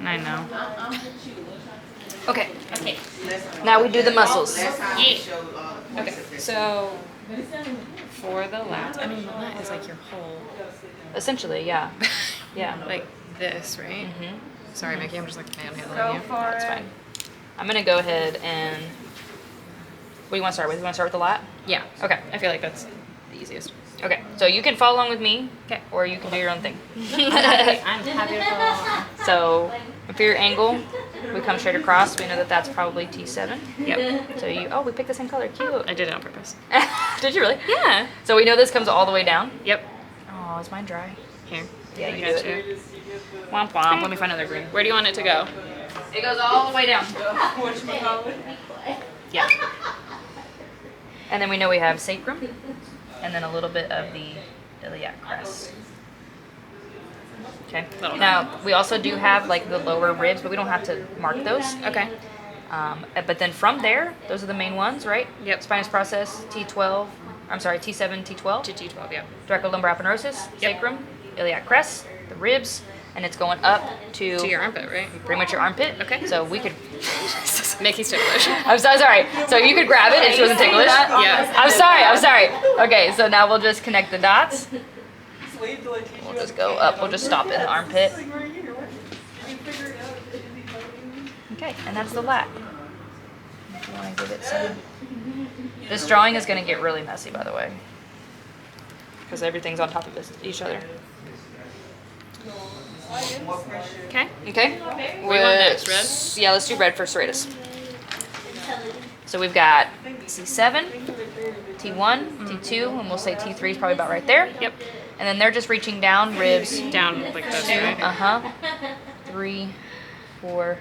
I know. Okay. Okay. Now we do the muscles. Yeah. Okay. So for the lats, I mean the lat is like your whole. Essentially, yeah. Yeah. Like this, right? Mm-hmm. Sorry, Mickey. I'm just like manhandling Go you. for That's it. fine. I'm gonna go ahead and. What do you want to start with? You want to start with the lat? Yeah. Okay. I feel like that's the easiest. Okay. So you can follow along with me. Okay. Or you can do your own thing. I'm happy to follow along. So for your angle, we come straight across. We know that that's probably T7. Yep. So you. Oh, we picked the same color. Cute. I did it on purpose. Did you really? Yeah. So we know this comes all the way down. Yep. Oh, is mine dry? Here. Yeah, I you got do it. you. Womp womp. Let me find another green. Where do you want it to go? It goes all the way down. Yeah. And then we know we have sacrum, and then a little bit of the iliac crest. Okay. Little. Now we also do have like the lower ribs, but we don't have to mark those. Okay. But then from there, those are the main ones, right? Yep. Spinous process, T12. I'm sorry, T7, T12. To T12, yeah. Thoracolumbar aponeurosis, Yep. sacrum, iliac crest, the ribs, and it's going up to To your armpit, right? pretty much your armpit. Okay. So we could. Mickey's ticklish. I'm so sorry. So you could grab it if she wasn't ticklish. Yeah. I'm sorry. Okay, so now we'll just connect the dots. We'll just go up. We'll just stop in the armpit. Okay, and that's the lat. If you want to give it some. This drawing is going to get really messy, by the way, because everything's on top of each other. Okay. Okay. What do you want next, red? Yeah, let's do red for serratus. So we've got C7, T1, T2, and we'll say T3 is probably about right there. Yep. And then they're just reaching down, ribs. Down like this, right? 3, 4,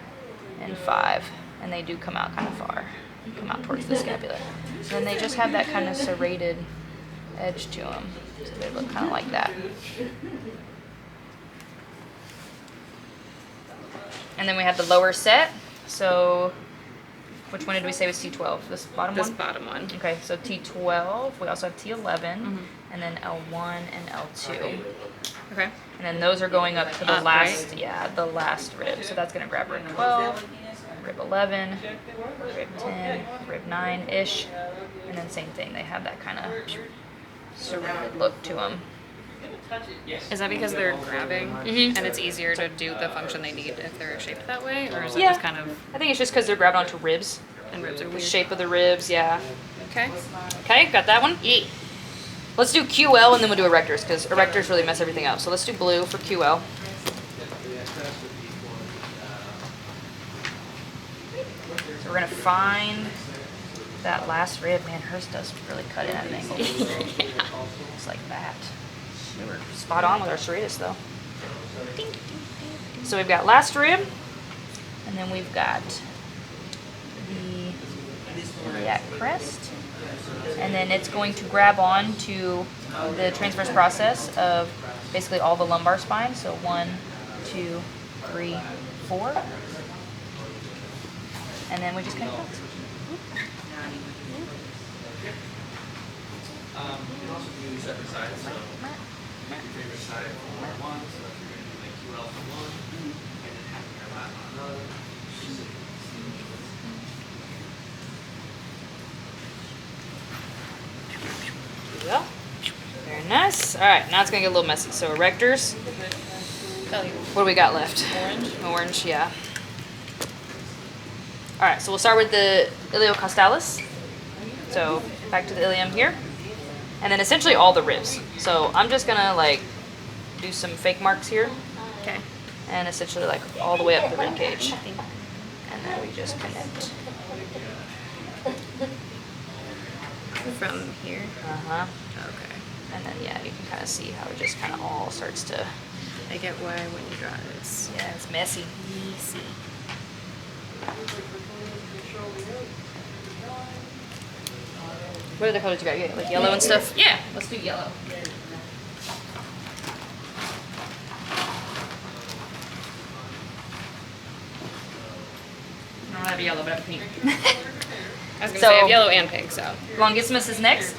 and 5. And they do come out kind of far. Come out towards the scapula. And they just have that kind of serrated edge to them. So they look kind of like that. And then we have the lower set. So which one did we say was T12? This bottom This one? bottom one. Okay, so T12. We also have T11. And then L1 and L2. Okay. And then those are going up to the Up, last, right? yeah, the last rib. So that's going to grab rib 12, rib 11, rib 10, rib 9-ish. And then same thing, they have that kind of serrated look to them. Is that because they're grabbing Mhm. and it's easier to do the function they need if they're shaped that way? Or is it Yeah. just kind of, I think it's just because they're grabbed onto ribs. and ribs are The weird? shape of the ribs, yeah. Okay. Okay, got that one? Yeah. Let's do QL and then we'll do erectors because erectors really mess everything up. So let's do blue for QL. So we're going to find that last rib. Man, hers does really cut in at an angle. It's like that. We were spot on with our serratus though. So we've got last rib, and then we've got the iliac crest, and then it's going to grab on to the transverse process of basically all the lumbar spine. So 1, 2, 3, 4, and then we just connect those. You can also do separate sides, so your favorite side for one, so if you're going to do like QL for one, and then having your lat on another. There we go. Very nice. All right, now it's gonna get a little messy. So erectors. What do we got left? Orange. Orange, yeah. All right, so we'll start with the iliocostalis. So back to the ilium here. And then essentially all the ribs. So I'm just gonna like do some fake marks here. Okay. And essentially like all the way up the rib cage. And then we just connect. From here. Uh-huh. Okay. And then yeah, you can kind of see how it just kind of all starts to, I get why when you draw it, it's yeah, it's messy. easy. What other colors you got? You got like yellow and stuff? Yeah. Let's do yellow. I don't have yellow, but I have pink. I was going to So- say I have yellow and pink, so. Longissimus is next.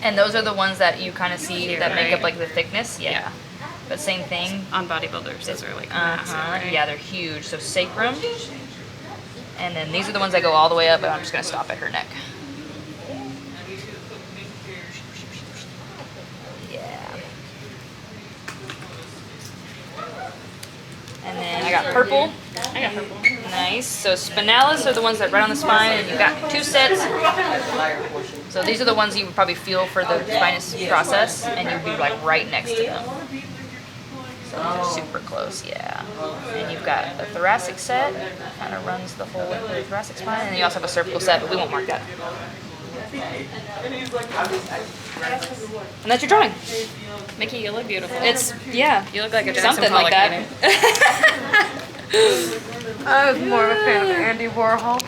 And those are the ones that you kind of see Here, that make right? up like the thickness. Yeah. But same thing. On bodybuilders, those are like massive, right? Yeah, they're huge. So sacrum. And then these are the ones that go all the way up, but I'm just going to stop at her neck. Yeah. And then I got purple. I got purple. Nice. So spinalis are the ones that right on the spine, and you've got 2 sets. So these are the ones you would probably feel for the spinous process, and you'd be like right next to them. So these are super close, yeah. And you've got a thoracic set, kind of runs the whole length of the thoracic spine, and you also have a cervical set, but we won't mark that. And that's your drawing. Mickey, you look beautiful. It's, yeah. You look like a Jackson Something like Pollock that. painting. I was more of a fan of Andy Warhol.